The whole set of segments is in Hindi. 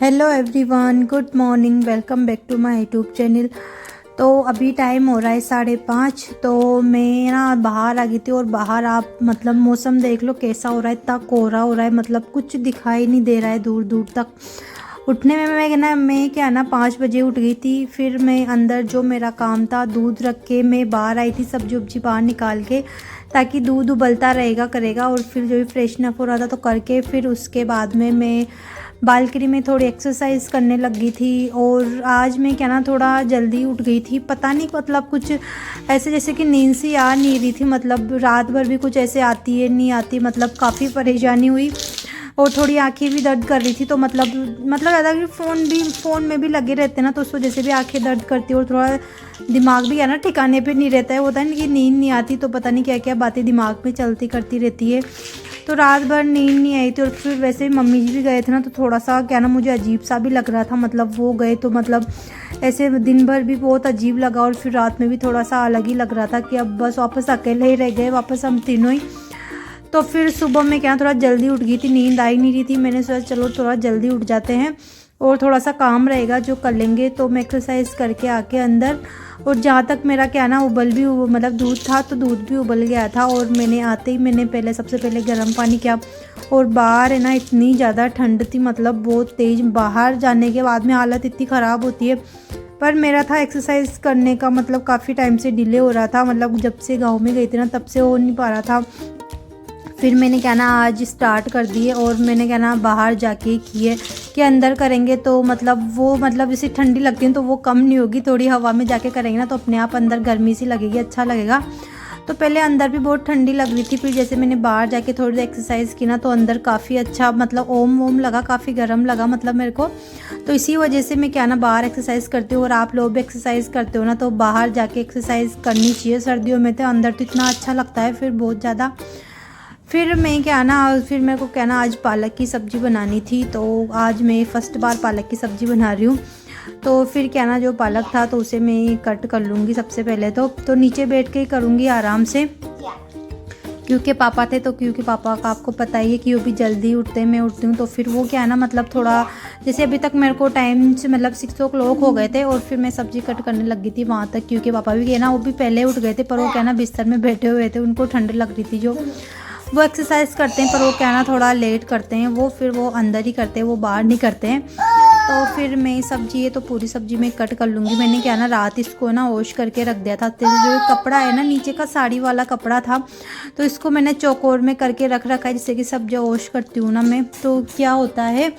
Hello everyone, good morning, welcome back to my YouTube channel. तो अभी टाइम हो रहा है 5:30। तो मैं ना बाहर आ गई थी और बाहर आप मतलब मौसम देख लो कैसा हो रहा है, इतना कोहरा हो रहा है, मतलब कुछ दिखाई नहीं दे रहा है दूर दूर तक। उठने में मैं क्या ना 5 बजे उठ गई थी। फिर मैं अंदर जो मेरा काम था दूध रख के मैं बाहर आई थी, सब्जी उब्जी बाहर निकाल के, ताकि दूध उबलता रहेगा करेगा। और फिर जो भी फ्रेशनअप हो रहा था तो करके फिर उसके बाद में मैं बालकनी में थोड़ी एक्सरसाइज करने लगी थी। और आज मैं क्या ना थोड़ा जल्दी उठ गई थी, पता नहीं मतलब कुछ ऐसे जैसे कि नींद सी आ नहीं रही थी, मतलब रात भर भी कुछ ऐसे आती है नहीं आती, मतलब काफ़ी परेशानी हुई। और थोड़ी आंखें भी दर्द कर रही थी, तो मतलब ज़्यादा कि फ़ोन में भी लगे रहते ना, तो उस वजह से भी आंखें दर्द करती है। और थोड़ा दिमाग भी है ना ठिकाने पे नहीं रहता है, होता है ना कि नींद नहीं आती, तो पता नहीं क्या क्या बातें दिमाग में चलती करती रहती है। तो रात भर नींद नहीं आई थी। और फिर वैसे ही मम्मी जी भी गए थे ना, तो थोड़ा सा क्या ना मुझे अजीब सा भी लग रहा था, मतलब वो गए तो मतलब ऐसे दिन भर भी बहुत अजीब लगा। और फिर रात में भी थोड़ा सा अलग ही लग रहा था कि अब बस वापस अकेले ही रह गए, वापस हम तीनों ही। तो फिर सुबह में क्या थोड़ा जल्दी उठ गई थी, नींद आई नहीं रही थी, मैंने सोचा चलो थोड़ा जल्दी उठ जाते हैं और थोड़ा सा काम रहेगा जो कर लेंगे। तो मैं एक्सरसाइज करके आके अंदर, और जहाँ तक मेरा क्या ना मतलब दूध था तो दूध भी उबल गया था। और मैंने आते ही मैंने सबसे पहले गर्म पानी किया। और बाहर है ना इतनी ज़्यादा ठंड थी, मतलब बहुत तेज़, बाहर जाने के बाद में हालत इतनी ख़राब होती है। पर मेरा था एक्सरसाइज करने का, मतलब काफ़ी टाइम से डिले हो रहा था, मतलब जब से गाँव में गई थी ना तब से हो नहीं पा रहा था। फिर मैंने क्या ना आज स्टार्ट कर दिए, और मैंने क्या ना बाहर जाके किए कि अंदर करेंगे तो मतलब वो मतलब जैसे ठंडी लगती है तो वो कम नहीं होगी, थोड़ी हवा में जाके करेंगे ना तो अपने आप अंदर गर्मी सी लगेगी, अच्छा लगेगा। तो पहले अंदर भी बहुत ठंडी लग रही थी, फिर जैसे मैंने बाहर जाके थोड़ी देर एक्सरसाइज की ना तो अंदर काफ़ी अच्छा, मतलब ओम लगा, काफ़ी गर्म लगा मतलब मेरे को। तो इसी वजह से मैं क्या ना बाहर एक्सरसाइज करती हूँ। और आप लोग भी एक्सरसाइज करते हो ना तो बाहर जाके एक्सरसाइज करनी चाहिए सर्दियों में, तो अंदर तो इतना अच्छा लगता है फिर बहुत ज़्यादा। फिर मैं क्या ना फिर मेरे को क्या ना आज पालक की सब्ज़ी बनानी थी, तो आज मैं फ़र्स्ट बार पालक की सब्ज़ी बना रही हूँ। तो फिर क्या ना जो पालक था तो उसे मैं कट कर लूँगी सबसे पहले तो नीचे बैठ के ही करूँगी आराम से, क्योंकि पापा थे, तो क्योंकि पापा का आपको पता ही है कि वो भी जल्दी उठते हैं, मैं उठती हूँ। तो फिर वो क्या है ना मतलब थोड़ा जैसे अभी तक मेरे को टाइम से मतलब 6 o'clock हो गए थे, और फिर मैं सब्ज़ी कट करने लगी थी वहाँ तक, क्योंकि पापा भी क्या ना वो भी पहले उठ गए थे, पर वो क्या ना बिस्तर में बैठे हुए थे, उनको ठंड लग रही थी। जो वो एक्सरसाइज करते हैं पर वो क्या ना थोड़ा लेट करते हैं, वो फिर वो अंदर ही करते हैं, वो बाहर नहीं करते हैं। तो फिर मैं सब्जी है तो पूरी सब्जी में कट कर लूँगी। मैंने क्या ना रात इसको ना वॉश करके रख दिया था, तो जो कपड़ा है ना नीचे का साड़ी वाला कपड़ा था, तो इसको मैंने चौकोर में करके रख रखा है, जिससे कि सब्जी वॉश करती हूँ ना मैं, तो क्या होता है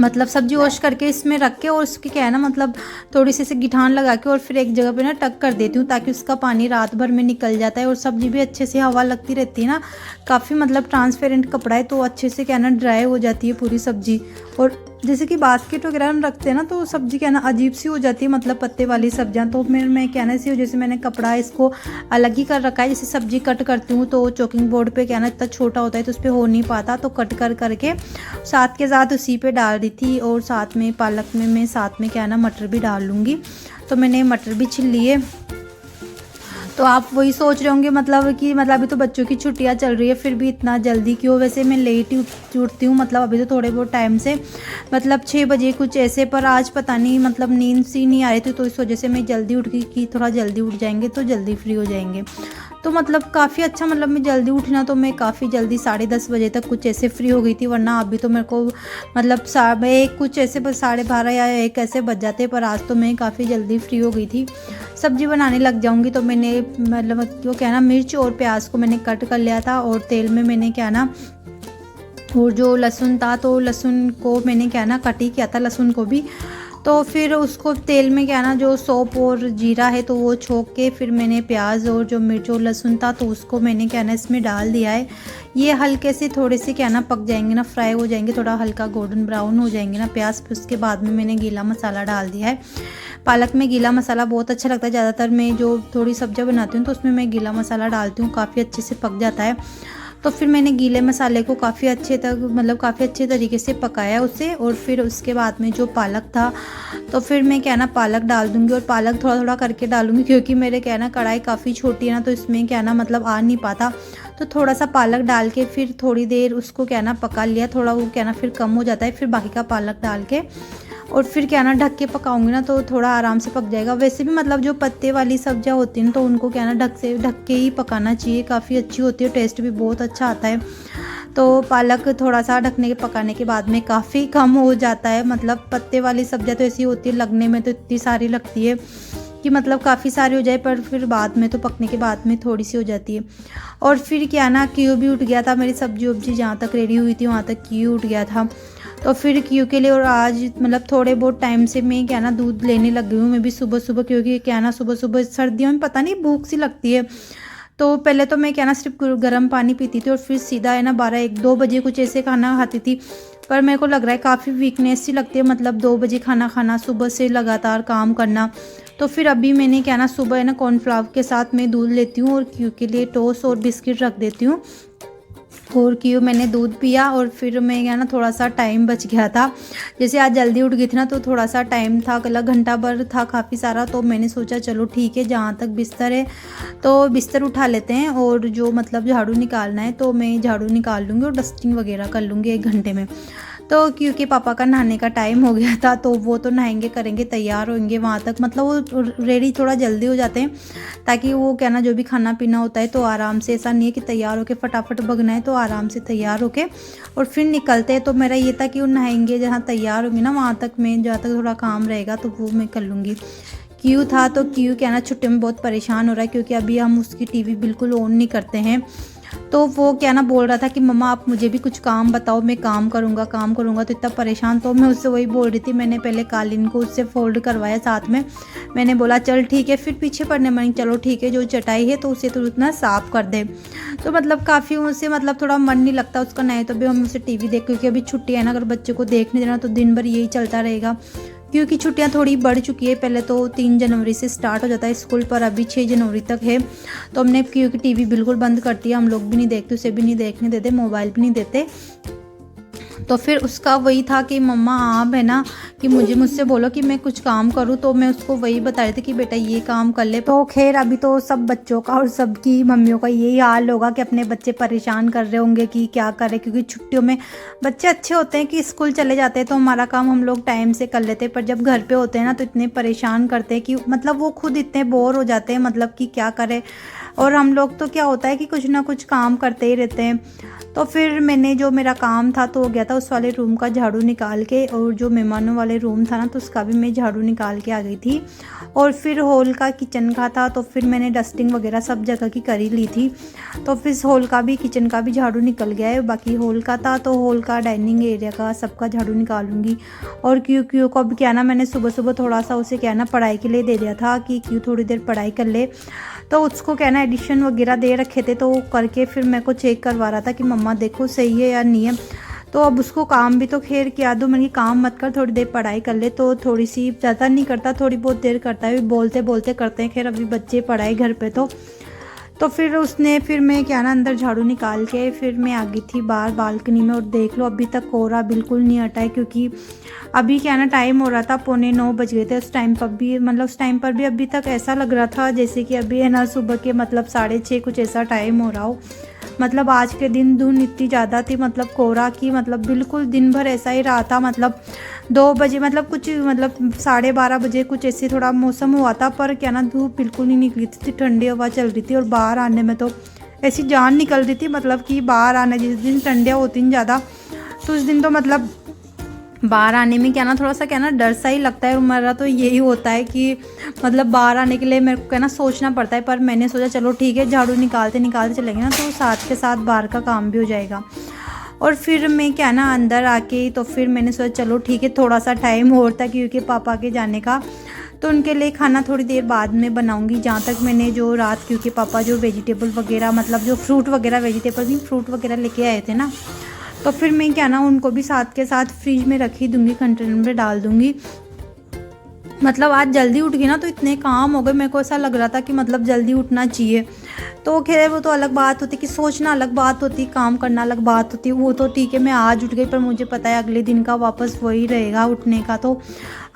मतलब सब्जी वॉश करके इसमें रख के, और उसकी क्या है ना मतलब थोड़ी सी गिठान लगा के और फिर एक जगह पे ना टक कर देती हूँ, ताकि उसका पानी रात भर में निकल जाता है। और सब्जी भी अच्छे से हवा लगती रहती है ना, काफ़ी मतलब ट्रांसपेरेंट कपड़ा है, तो अच्छे से क्या ना ड्राई हो जाती है पूरी सब्जी। और जैसे कि बास्केट वगैरह में रखते हैं ना तो सब्जी क्या ना अजीब सी हो जाती है, मतलब पत्ते वाली सब्जियां। तो मैं क्या ना इसी वजह से मैंने कपड़ा इसको अलग ही कर रखा है। जैसे सब्जी कट करती हूँ तो चॉकिंग बोर्ड पे क्या ना इतना छोटा होता है तो उस पर हो नहीं पाता, तो कट कर करके साथ के साथ उसी पे डाल दी थी। और साथ में पालक में मैं साथ में क्या ना मटर भी डाल लूँगी, तो मैंने मटर भी छिल लिए। तो आप वही सोच रहे होंगे मतलब कि मतलब अभी तो बच्चों की छुट्टियां चल रही है, फिर भी इतना जल्दी क्यों। वैसे मैं लेट ही उठती हूँ, मतलब अभी तो थोड़े बहुत टाइम से, मतलब 6 बजे कुछ ऐसे, पर आज पता नहीं मतलब नींद सी नहीं आ रही थी, तो इस वजह से मैं जल्दी उठ गई कि थोड़ा जल्दी उठ जाएंगे तो जल्दी फ्री हो जाएंगे। तो मतलब काफ़ी अच्छा, मतलब मैं जल्दी उठी ना तो मैं काफ़ी जल्दी 10:30 बजे तक कुछ ऐसे फ्री हो गई थी, वरना अभी तो मेरे को मतलब 1:30 कुछ ऐसे बस 12:30 या 1 ऐसे बज जाते, पर आज तो मैं काफ़ी जल्दी फ्री हो गई थी। सब्जी बनाने लग जाऊंगी, तो मैंने मतलब वो क्या ना मिर्च और प्याज को मैंने कट कर लिया था, और तेल में मैंने क्या ना और जो लहसुन था तो लहसुन को मैंने क्या ना कट ही किया था लहसुन को भी। तो फिर उसको तेल में क्या ना जो सौंफ और जीरा है तो वो छोंक के फिर मैंने प्याज और जो मिर्च और लहसुन था तो उसको मैंने क्या ना इसमें डाल दिया है। ये हल्के से थोड़े से क्या ना पक जाएंगे ना, फ्राई हो जाएंगे, थोड़ा हल्का गोल्डन ब्राउन हो जाएंगे ना प्याज। फिर उसके बाद में मैंने गीला मसाला डाल दिया है। पालक में गीला मसाला बहुत अच्छा लगता है, ज़्यादातर मैं जो थोड़ी सब्जियां बनाती हूँ तो उसमें मैं गीला मसाला डालती हूँ, काफ़ी अच्छे से पक जाता है। तो फिर मैंने गीले मसाले को काफ़ी अच्छे तरीके से पकाया उसे, और फिर उसके बाद में जो पालक था तो फिर मैं क्या ना पालक डाल दूँगी, और पालक थोड़ा थोड़ा करके डालूँगी क्योंकि मेरे क्या ना कढ़ाई काफ़ी छोटी है ना, तो इसमें क्या ना मतलब आ नहीं पाता। तो थोड़ा सा पालक डाल के फिर थोड़ी देर उसको क्या ना पका लिया, थोड़ा वो क्या ना फिर कम हो जाता है, फिर बाकी का पालक डाल के और फिर क्या ना ढक के पकाऊंगी ना तो थोड़ा आराम से पक जाएगा। वैसे भी मतलब जो पत्ते वाली सब्जियां होती हैं तो उनको क्या ना ढक के ही पकाना चाहिए, काफ़ी अच्छी होती है, टेस्ट भी बहुत अच्छा आता है। तो पालक थोड़ा सा ढकने के पकाने के बाद में काफ़ी कम हो जाता है। मतलब पत्ते वाली सब्जियां तो ऐसी होती है, लगने में तो इतनी सारी लगती है कि मतलब काफ़ी सारी हो जाए, पर फिर बाद में तो पकने के बाद में थोड़ी सी हो जाती है। और फिर क्या ना क्यू भी उठ गया था, मेरी सब्जी वब्जी जहाँ तक रेडी हुई थी वहाँ तक क्यू उठ गया था। तो फिर क्यू के लिए और आज मतलब थोड़े बहुत टाइम से मैं क्या ना दूध लेने लग गई हूँ मैं भी सुबह सुबह, क्योंकि क्या ना सुबह सुबह सर्दियों में पता नहीं भूख सी लगती है। तो पहले तो मैं क्या ना सिर्फ गर्म पानी पीती थी और फिर सीधा है ना 12-1-2 बजे कुछ ऐसे खाना खाती थी। पर मेरे को लग रहा है काफ़ी वीकनेस सी लगती है, मतलब 2 बजे खाना खाना, सुबह से लगातार काम करना। तो फिर अभी मैंने क्या ना सुबह है ना कॉर्नफ्लावर के साथ मैं दूध लेती हूँ और क्यू के लिए टोस्ट और बिस्किट रख देती हूँ। और क्यों मैंने दूध पिया और फिर मैं क्या ना थोड़ा सा टाइम बच गया था, जैसे आज जल्दी उठ गई थी ना तो थोड़ा सा टाइम था, कल घंटा भर था काफ़ी सारा। तो मैंने सोचा चलो ठीक है, जहाँ तक बिस्तर है तो बिस्तर उठा लेते हैं और जो मतलब झाड़ू निकालना है तो मैं झाड़ू निकाल लूँगी और डस्टिंग वगैरह कर लूँगी 1 घंटे में। तो क्योंकि पापा का नहाने का टाइम हो गया था तो वो तो नहाएंगे करेंगे तैयार होंगे वहाँ तक, मतलब वो रेडी थोड़ा जल्दी हो जाते हैं ताकि वो क्या ना जो भी खाना पीना होता है तो आराम से, ऐसा नहीं है कि तैयार होके फटाफट भगना है, तो आराम से तैयार होके और फिर निकलते हैं। तो मेरा ये था कि वो नहाएंगे, जहाँ तैयार होंगे ना वहाँ तक मैं जहाँ तक थोड़ा काम रहेगा तो वो मैं कर लूँगी। क्यू था तो क्यू क्या ना छुट्टी में बहुत परेशान हो रहा है क्योंकि अभी हम उसकी टीवी बिल्कुल ऑन नहीं करते हैं। तो वो क्या ना बोल रहा था कि मम्मा आप मुझे भी कुछ काम बताओ, मैं काम करूँगा तो इतना परेशान। तो मैं उससे वही बोल रही थी, मैंने पहले कालीन को उससे फोल्ड करवाया साथ में, मैंने बोला चल ठीक है, फिर पीछे पड़ने मन चलो ठीक है जो चटाई है तो उसे तो उतना साफ़ कर दे। तो मतलब काफ़ी उनसे मतलब थोड़ा मन नहीं लगता उसका, नहीं तो भी हम उसे टीवी देख, क्योंकि अभी छुट्टी है ना, अगर बच्चे को देखने देना तो दिन भर यही चलता रहेगा। क्योंकि छुट्टियां थोड़ी बढ़ चुकी है, पहले तो 3 जनवरी से स्टार्ट हो जाता है स्कूल, पर अभी 6 जनवरी तक है। तो हमने क्योंकि टीवी बिल्कुल बंद कर दिया, हम लोग भी नहीं देखते, उसे भी नहीं देखने देते, मोबाइल भी नहीं देते। तो फिर उसका वही था कि मम्मा आप है ना कि मुझसे बोलो कि मैं कुछ काम करूँ, तो मैं उसको वही बता रही थी कि बेटा ये काम कर ले। तो खैर अभी तो सब बच्चों का और सबकी मम्मियों का यही हाल होगा कि अपने बच्चे परेशान कर रहे होंगे कि क्या करें, क्योंकि छुट्टियों में बच्चे अच्छे होते हैं कि स्कूल चले जाते हैं तो हमारा काम हम लोग टाइम से कर लेते हैं, पर जब घर पे होते हैं ना तो इतने परेशान करते हैं कि मतलब वो खुद इतने बोर हो जाते हैं, मतलब कि क्या करें। और हम लोग तो क्या होता है कि कुछ ना कुछ काम करते ही रहते हैं। तो फिर मैंने जो मेरा काम था तो हो गया था, उस वाले रूम का झाड़ू निकाल के, और जो मेहमानों वाले रूम था ना तो उसका भी मैं झाड़ू निकाल के आ गई थी। और फिर हॉल का किचन का था तो फिर मैंने डस्टिंग वगैरह सब जगह की कर ही ली थी। तो फिर हॉल का भी किचन का भी झाड़ू निकल गया है, बाकी हॉल का था तो हॉल का डाइनिंग एरिया का सबका झाड़ू निकालूंगी। और क्यों को अब क्या ना मैंने सुबह सुबह थोड़ा सा उसे क्या ना पढ़ाई के लिए दे दिया था कि क्यों थोड़ी देर पढ़ाई कर ले, तो उसको क्या ना एडिशन वगैरह दे रखे थे तो वो करके फिर मेरे को चेक करवा रहा था कि मम्मा देखो सही है या नहीं है। तो अब उसको काम भी तो खैर किया दो, मैंने काम मत कर, थोड़ी देर पढ़ाई कर ले। तो थोड़ी सी ज़्यादा नहीं करता, थोड़ी बहुत देर करता है, बोलते बोलते करते हैं, खैर अभी बच्चे पढ़ाई घर पे तो फिर मैं क्या ना अंदर झाड़ू निकाल के फिर मैं आ गई थी बाहर बालकनी में। और देख लो अभी तक कोहरा बिल्कुल नहीं हटा है, क्योंकि अभी क्या ना टाइम हो रहा था 8:45 बज गए थे। उस टाइम पर भी अभी तक ऐसा लग रहा था जैसे कि अभी है ना सुबह के मतलब 6:30 कुछ ऐसा टाइम हो रहा हो। मतलब आज के दिन धुंध इतनी ज़्यादा थी, मतलब कोहरा की मतलब बिल्कुल दिन भर ऐसा ही रहा था। मतलब 2 बजे मतलब कुछ मतलब 12:30 बजे कुछ ऐसे थोड़ा मौसम हुआ था, पर क्या ना धूप बिल्कुल नहीं निकली थी, ठंडी हवा चल रही थी। और बाहर आने में तो ऐसी जान निकल रही थी, मतलब कि बाहर आने जिस दिन ठंडियाँ होती हैं ज़्यादा तो उस दिन तो मतलब बाहर आने में क्या ना थोड़ा सा क्या ना डर सा ही लगता है। और मेरा तो यही होता है कि मतलब बाहर आने के लिए मेरे को क्या ना सोचना पड़ता है, पर मैंने सोचा चलो ठीक है झाड़ू निकालते निकालते चलेंगे ना तो साथ के साथ बाहर का काम भी हो जाएगा। और फिर मैं क्या ना अंदर आके तो फिर मैंने सोचा चलो ठीक है थोड़ा सा टाइम और था क्योंकि पापा के जाने का, तो उनके लिए खाना थोड़ी देर बाद में बनाऊंगी। जहाँ तक मैंने जो रात क्योंकि पापा जो वेजिटेबल वगैरह मतलब जो फ्रूट वगैरह लेके आए थे ना, तो फिर मैं क्या ना उनको भी साथ के साथ फ्रिज में रख ही दूँगी, कंटेनर में डाल दूँगी। मतलब आज जल्दी उठ गई ना तो इतने काम हो गए, मेरे को ऐसा लग रहा था कि मतलब जल्दी उठना चाहिए। तो खैर वो तो अलग बात होती कि सोचना अलग बात होती, काम करना अलग बात होती, वो तो ठीक है। मैं आज उठ गई पर मुझे पता है अगले दिन का वापस वही रहेगा उठने का। तो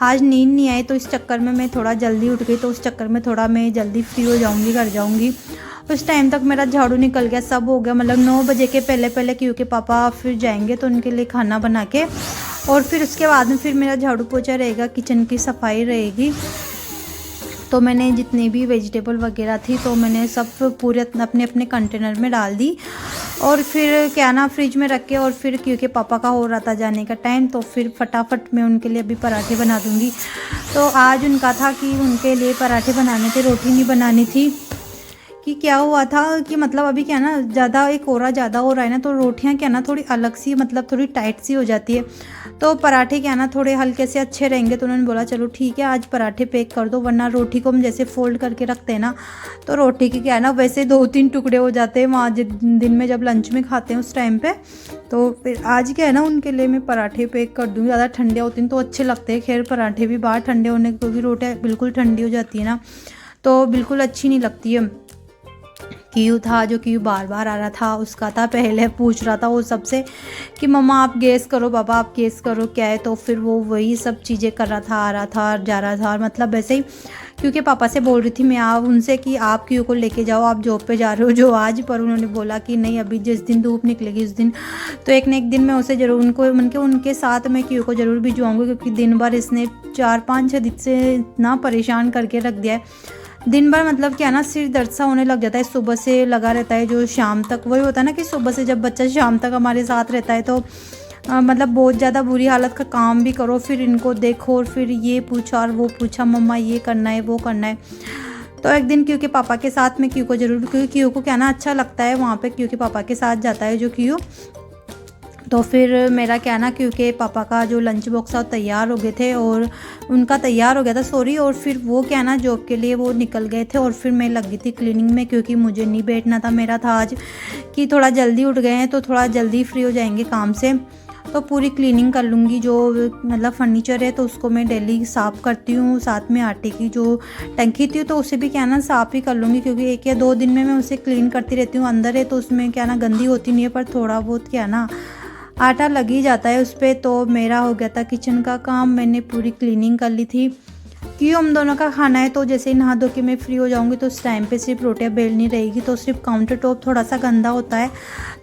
आज नींद नहीं आई तो इस चक्कर में मैं थोड़ा जल्दी उठ गई, तो उस चक्कर में थोड़ा मैं जल्दी फ्री हो जाऊँगी, घर जाऊँगी। उस टाइम तक मेरा झाड़ू निकल गया, सब हो गया। मतलब 9 बजे के पहले पहले क्योंकि पापा फिर जाएंगे तो उनके लिए खाना बना के, और फिर उसके बाद में फिर मेरा झाड़ू पोछा रहेगा, किचन की सफाई रहेगी। तो मैंने जितनी भी वेजिटेबल वगैरह थी तो मैंने सब पूरे अपने अपने कंटेनर में डाल दी, और फिर क्या ना फ्रिज में रख के, और फिर क्योंकि पापा का हो रहा था जाने का टाइम तो फिर फटाफट मैं उनके लिए अभी पराठे बना दूँगी। तो आज उनका था कि उनके लिए पराठे बनाने थे, रोटी नहीं बनानी थी। कि क्या हुआ था कि मतलब अभी क्या ना ज़्यादा एक कोहरा ज़्यादा हो रहा है ना, तो रोटियां क्या ना थोड़ी अलग सी मतलब थोड़ी टाइट सी हो जाती है, तो पराठे क्या ना थोड़े हल्के से अच्छे रहेंगे। तो उन्होंने बोला चलो ठीक है आज पराठे पैक कर दो, वरना रोटी को हम जैसे फोल्ड करके रखते हैं ना तो रोटी के क्या है ना वैसे 2-3 टुकड़े हो जाते हैं वहाँ दिन में जब लंच में खाते हैं उस टाइम पे। तो फिर आज क्या है ना उनके लिए मैं पराठे पैक कर दूँगी, ज़्यादा ठंडे होते हैं तो अच्छे लगते हैं। खैर पराठे भी बाहर ठंडे होने क्योंकि रोटियाँ बिल्कुल ठंडी हो जाती है ना तो बिल्कुल अच्छी नहीं लगती है। क्यू था जो क्यू बार बार आ रहा था, उसका था पहले पूछ रहा था वो सबसे कि मम्मा आप गेस करो, पापा आप गेस करो क्या है। तो फिर वो वही सब चीज़ें कर रहा था, आ रहा था जा रहा था, मतलब वैसे ही क्योंकि पापा से बोल रही थी मैं आप उनसे कि आप क्यू को लेके जाओ, आप जॉब पे जा रहे हो जो आज, पर उन्होंने बोला कि नहीं अभी जिस दिन धूप निकलेगी उस दिन तो एक न एक दिन मैं उसे ज़रूर उनके साथ मैं क्यू को ज़रूर भिजवाऊँगी, क्योंकि दिन भर इसने 4-5-6 दिन से इतना परेशान करके रख दिया है। दिन भर मतलब क्या ना सिर दर्द सा होने लग जाता है, सुबह से लगा रहता है जो शाम तक। वही होता है ना कि सुबह से जब बच्चा शाम तक हमारे साथ रहता है तो मतलब बहुत ज़्यादा बुरी हालत का काम भी करो, फिर इनको देखो और फिर ये पूछा और वो पूछा, मम्मा ये करना है वो करना है। तो एक दिन क्योंकि पापा के साथ में क्यू को ज़रूर, क्योंकि क्यू को क्या ना अच्छा लगता है वहाँ पे, क्योंकि पापा के साथ जाता है जो क्यू। तो फिर मेरा क्या ना क्योंकि पापा का जो लंच बॉक्स था तैयार हो गए थे, और उनका तैयार हो गया था सॉरी, और फिर वो क्या ना जॉब के लिए वो निकल गए थे, और फिर मैं लग गई थी क्लीनिंग में क्योंकि मुझे नहीं बैठना था। मेरा था आज कि थोड़ा जल्दी उठ गए हैं तो थोड़ा जल्दी फ्री हो जाएंगे काम से, तो पूरी क्लीनिंग कर लूँगी। जो मतलब फर्नीचर है तो उसको मैं डेली साफ़ करती हूँ, साथ में आटे की जो टंकी थी तो उसे भी क्या ना साफ़ ही कर लूँगी, क्योंकि 1 या 2 दिन में मैं उसे क्लीन करती रहती हूँ। अंदर है तो उसमें क्या ना गंदी होती नहीं है, पर थोड़ा बहुत क्या ना आटा लग ही जाता है उस पर। तो मेरा हो गया था किचन का काम, मैंने पूरी क्लीनिंग कर ली थी। क्यों हम दोनों का खाना है तो जैसे ही नहा धो के मैं फ्री हो जाऊंगी तो उस टाइम पे सिर्फ रोटियां बेलनी रहेगी, तो सिर्फ काउंटर टॉप थोड़ा सा गंदा होता है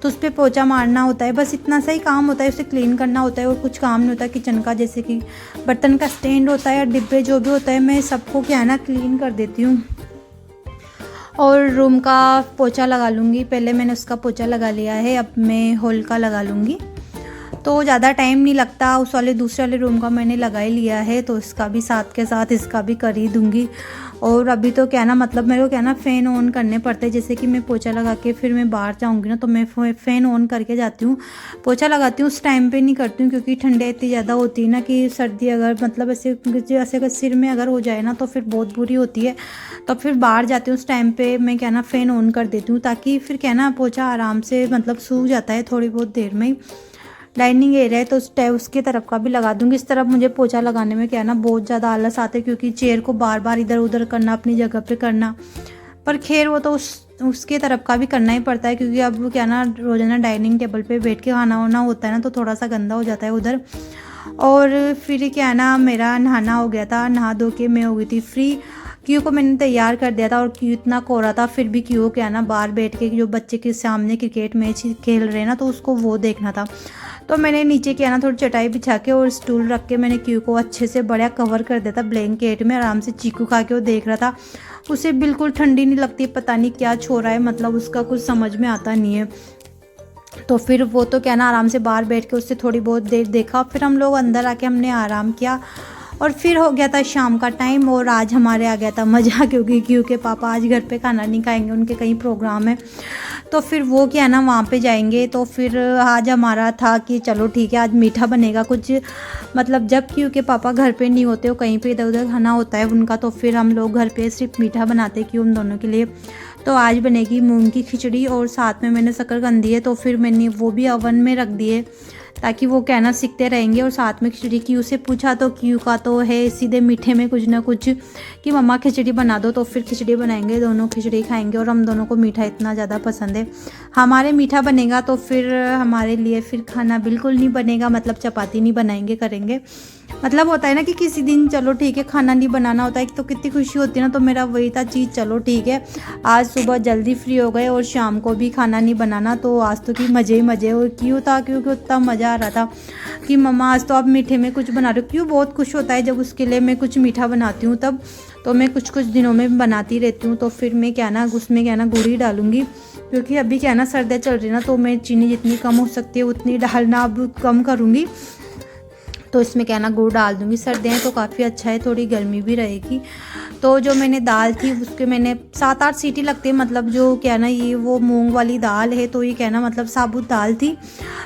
तो उस पर पोछा मारना होता है, बस इतना सा ही काम होता है, उसे क्लीन करना होता है और कुछ काम नहीं होता किचन का। जैसे कि बर्तन का स्टैंड होता है या डिब्बे जो भी होता है मैं सबको क्या है ना क्लीन कर देती हूँ। और रूम का पोछा लगा लूँगी, पहले मैंने उसका पोछा लगा लिया है, अब मैं हॉल का लगा लूँगी। तो ज़्यादा टाइम नहीं लगता, उस वाले दूसरे वाले रूम का मैंने लगा ही लिया है तो इसका भी साथ के साथ इसका भी कर ही दूँगी। और अभी तो क्या ना मतलब मेरे को क्या ना फ़ैन ऑन करने पड़ते हैं, जैसे कि मैं पोछा लगा के फिर मैं बाहर जाऊँगी ना तो मैं फ़ैन ऑन करके जाती हूँ, पोछा लगाती हूँ। उस टाइम पे नहीं करती हूँ क्योंकि ठंडे इतनी ज़्यादा होती है ना कि सर्दी अगर मतलब ऐसे सिर में अगर हो जाए ना तो फिर बहुत बुरी होती है। तो फिर बाहर जाती हूँ उस टाइम पे मैं क्या ना फ़ैन ऑन कर देती हूँ, ताकि फिर क्या ना पोछा आराम से मतलब सूख जाता है थोड़ी बहुत देर में। डाइनिंग एरिया है तो उसके तरफ का भी लगा दूंगी। इस तरफ मुझे पोछा लगाने में क्या है ना बहुत ज़्यादा आलस आते हैं, क्योंकि चेयर को बार बार इधर उधर करना, अपनी जगह पे करना। पर खैर वो तो उसके तरफ का भी करना ही पड़ता है, क्योंकि अब क्या ना रोज़ाना डाइनिंग टेबल पे बैठ के खाना वाना होता है ना तो थोड़ा सा गंदा हो जाता है उधर। और फिर क्या ना मेरा नहाना हो गया था, नहा धो के मैं हो गई थी फ्री। क्यू को मैंने तैयार कर दिया था और क्यू इतना कोहरा था फिर भी क्यू क्या ना बाहर बैठ के जो बच्चे के सामने क्रिकेट मैच खेल रहे हैं ना तो उसको वो देखना था। तो मैंने नीचे क्या ना थोड़ी चटाई बिछा के और स्टूल रख के मैंने क्यू को अच्छे से बढ़िया कवर कर दिया था ब्लैंकेट में, आराम से चीकू खा के वो देख रहा था। उसे बिल्कुल ठंडी नहीं लगती, पता नहीं क्या छो रहा है, मतलब उसका कुछ समझ में आता नहीं है। तो फिर वो तो क्या ना आराम से बाहर बैठ के उससे थोड़ी बहुत देर देखा, फिर हम लोग अंदर आके हमने आराम किया और फिर हो गया था शाम का टाइम। और आज हमारे आ गया था मज़ा, क्योंकि पापा आज घर पे खाना नहीं खाएंगे, उनके कहीं प्रोग्राम है तो फिर वो क्या है ना वहाँ पे जाएंगे। तो फिर आज हमारा था कि चलो ठीक है आज मीठा बनेगा कुछ, मतलब जब क्योंकि पापा घर पे नहीं होते, वो कहीं पे इधर उधर खाना होता है उनका, तो फिर हम लोग घर पे सिर्फ मीठा बनाते क्यों उन दोनों के लिए। तो आज बनेगी मूंग की खिचड़ी और साथ में मैंने शकरकंदी है, तो फिर मैंने वो भी ओवन में रख दिए ताकि वो कहना सीखते रहेंगे। और साथ में खिचड़ी क्यू से पूछा तो क्यू का तो है सीधे मीठे में कुछ ना कुछ कि मम्मा खिचड़ी बना दो, तो फिर खिचड़ी बनाएंगे, दोनों खिचड़ी खाएंगे। और हम दोनों को मीठा इतना ज़्यादा पसंद है। हमारे मीठा बनेगा तो फिर हमारे लिए फिर खाना बिल्कुल नहीं बनेगा, मतलब चपाती नहीं बनाएंगे करेंगे। मतलब होता है ना कि किसी दिन चलो ठीक है खाना नहीं बनाना होता है तो कितनी खुशी होती है ना। तो मेरा वही था चीज़, चलो ठीक है आज सुबह जल्दी फ्री हो गए और शाम को भी खाना नहीं बनाना। तो आज तो कि मज़े ही मज़े। और क्यों था, क्योंकि उतना मज़ा आ रहा था कि मम्मा आज तो आप मीठे में कुछ बना रहे हो। क्यों बहुत खुश होता है जब उसके लिए मैं कुछ मीठा बनाती हूँ तब। तो मैं कुछ कुछ दिनों में बनाती रहती हूँ। तो फिर मैं क्या ना उसमें क्या ना गुड़ ही डालूँगी, क्योंकि अभी क्या ना सर्दियाँ चल रही ना, तो मैं चीनी जितनी कम हो सकती है उतनी डालना अब कम करूँगी। तो इसमें क्या ना गुड़ डाल दूँगी। सर्दियाँ तो काफ़ी अच्छा है, थोड़ी गर्मी भी रहेगी। तो जो मैंने दाल थी उसके मैंने 7-8 सीटी लगती है, मतलब जो क्या ना ये वो मूंग वाली दाल है, तो ये क्या ना मतलब साबुत दाल थी।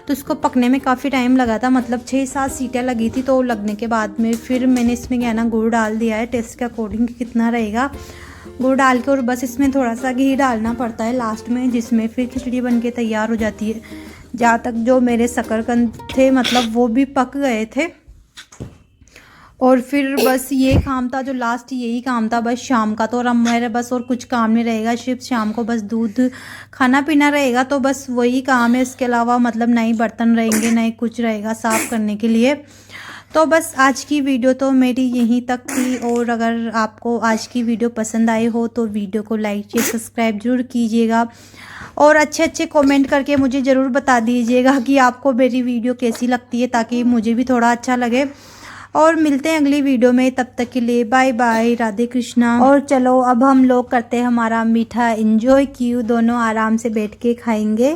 तो उसको पकने में काफ़ी टाइम लगा था, मतलब 6-7 सीटियाँ लगी थी। तो लगने के बाद में फिर मैंने इसमें क्या ना गुड़ डाल दिया है, टेस्ट के अकॉर्डिंग कितना रहेगा गुड़ डाल के। और बस इसमें थोड़ा सा घी डालना पड़ता है लास्ट में, जिसमें फिर खिचड़ी बन के तैयार हो जाती है। जहाँ तक जो मेरे शकरकंद थे मतलब वो भी पक गए थे। और फिर बस ये काम था, जो लास्ट यही काम था बस शाम का। तो और अब मेरे बस और कुछ काम नहीं रहेगा, सिर्फ शाम को बस दूध खाना पीना रहेगा। तो बस वही काम है, इसके अलावा मतलब नए बर्तन रहेंगे, नए कुछ रहेगा साफ़ करने के लिए। तो बस आज की वीडियो तो मेरी यहीं तक थी। और अगर आपको आज की वीडियो पसंद आई हो तो वीडियो को लाइक शेयर सब्सक्राइब जरूर कीजिएगा। और अच्छे अच्छे कमेंट करके मुझे ज़रूर बता दीजिएगा कि आपको मेरी वीडियो कैसी लगती है, ताकि मुझे भी थोड़ा अच्छा लगे। और मिलते हैं अगली वीडियो में, तब तक के लिए बाय बाय, राधे कृष्णा। और चलो अब हम लोग करते हैं हमारा मीठा एंजॉय। क्यों दोनों आराम से बैठ के खाएंगे।